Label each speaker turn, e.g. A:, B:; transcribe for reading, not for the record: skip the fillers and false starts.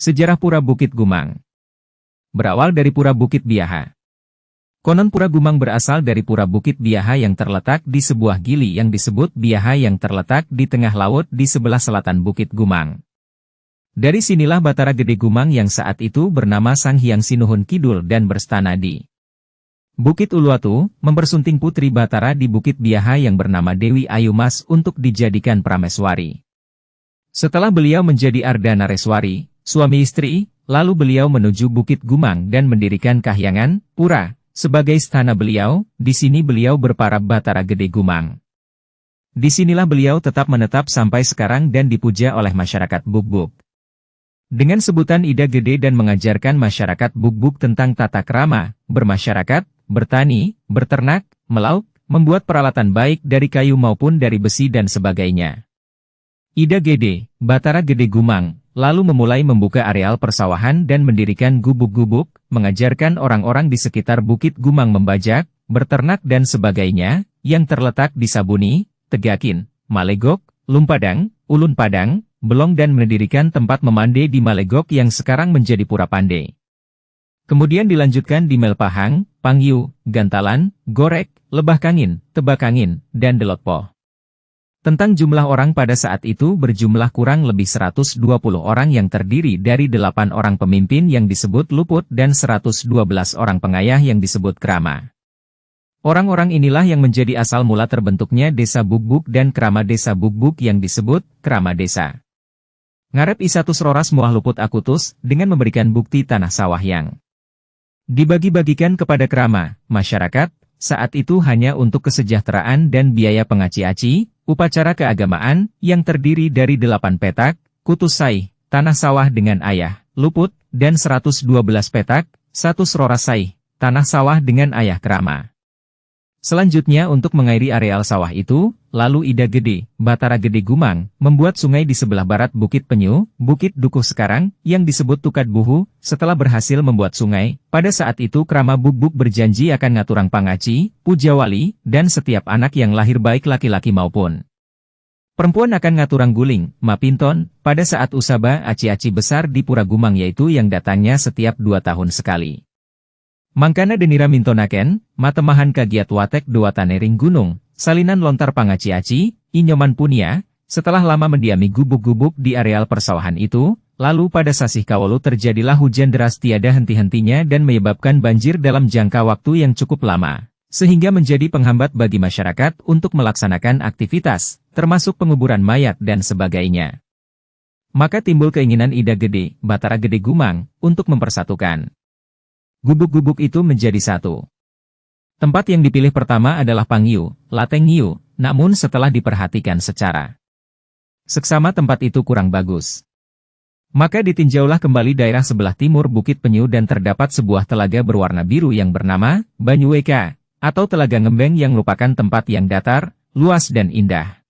A: Sejarah Pura Bukit Gumang. Berawal dari Pura Bukit Biaha. Konon Pura Gumang berasal dari Pura Bukit Biaha yang terletak di sebuah gili yang disebut Biaha yang terletak di tengah laut di sebelah selatan Bukit Gumang. Dari sinilah Batara Gede Gumang yang saat itu bernama Sang Hyang Sinuhun Kidul dan berstana di Bukit Uluwatu, mempersunting putri Batara di Bukit Biaha yang bernama Dewi Ayumas untuk dijadikan prameswari. Setelah beliau menjadi Arda Nareswari, suami istri, lalu beliau menuju Bukit Gumang dan mendirikan Kahyangan, Pura, sebagai istana beliau. Di sini beliau berparab Batara Gede Gumang. Disinilah beliau tetap menetap sampai sekarang dan dipuja oleh masyarakat Buk-Buk dengan sebutan Ida Gede dan mengajarkan masyarakat Buk-Buk tentang tata krama, bermasyarakat, bertani, berternak, melaut, membuat peralatan baik dari kayu maupun dari besi dan sebagainya. Ida Gede, Batara Gede Gumang, lalu memulai membuka areal persawahan dan mendirikan gubuk-gubuk, mengajarkan orang-orang di sekitar Bukit Gumang membajak, berternak dan sebagainya, yang terletak di Sabuni, Tegakin, Malegok, Lumpadang, Ulun Padang, Belong dan mendirikan tempat memande di Malegok yang sekarang menjadi Pura Pande. Kemudian dilanjutkan di Melpahang, Pangyu, Gantalan, Gorek, Lebah Kangin, Tebak Kangin, dan Delotpoh. Tentang jumlah orang pada saat itu berjumlah kurang lebih 120 orang yang terdiri dari 8 orang pemimpin yang disebut Luput dan 112 orang pengayah yang disebut Krama. Orang-orang inilah yang menjadi asal mula terbentuknya Desa Buk-Buk dan Krama Desa Buk-Buk yang disebut Krama Desa. Ngarep isatus roras muah luput akutus dengan memberikan bukti tanah sawah yang dibagi-bagikan kepada Krama, masyarakat, saat itu hanya untuk kesejahteraan dan biaya pengaci-aci, upacara keagamaan, yang terdiri dari 8 petak, kutus saih, tanah sawah dengan ayah, Luput, dan 112 petak, 100 roras saih, tanah sawah dengan ayah Krama. Selanjutnya untuk mengairi areal sawah itu, lalu Ida Gede, Batara Gede Gumang, membuat sungai di sebelah barat Bukit Penyu, Bukit Dukuh sekarang, yang disebut Tukat Buhu. Setelah berhasil membuat sungai, pada saat itu Krama Buk-Buk berjanji akan ngaturang pangaci, pujawali, dan setiap anak yang lahir baik laki-laki maupun perempuan akan ngaturang guling, mapinton, pada saat usaba aci-aci besar di Pura Gumang yaitu yang datangnya setiap 2 tahun sekali. Mangkana denira mintonaken, matemahan kagiat watek dua tanering gunung, salinan lontar pangaci-aci, inyoman punia, setelah lama mendiami gubuk-gubuk di areal persawahan itu, lalu pada sasih Kawolu terjadilah hujan deras tiada henti-hentinya dan menyebabkan banjir dalam jangka waktu yang cukup lama, sehingga menjadi penghambat bagi masyarakat untuk melaksanakan aktivitas, termasuk penguburan mayat dan sebagainya. Maka timbul keinginan Ida Gede, Batara Gede Gumang, untuk mempersatukan gubuk-gubuk itu menjadi satu. Tempat yang dipilih pertama adalah Pangyu, Latengyu, namun setelah diperhatikan secara seksama tempat itu kurang bagus. Maka ditinjaulah kembali daerah sebelah timur Bukit Penyu dan terdapat sebuah telaga berwarna biru yang bernama Banyuweka, atau Telaga Ngembeng yang merupakan tempat yang datar, luas dan indah.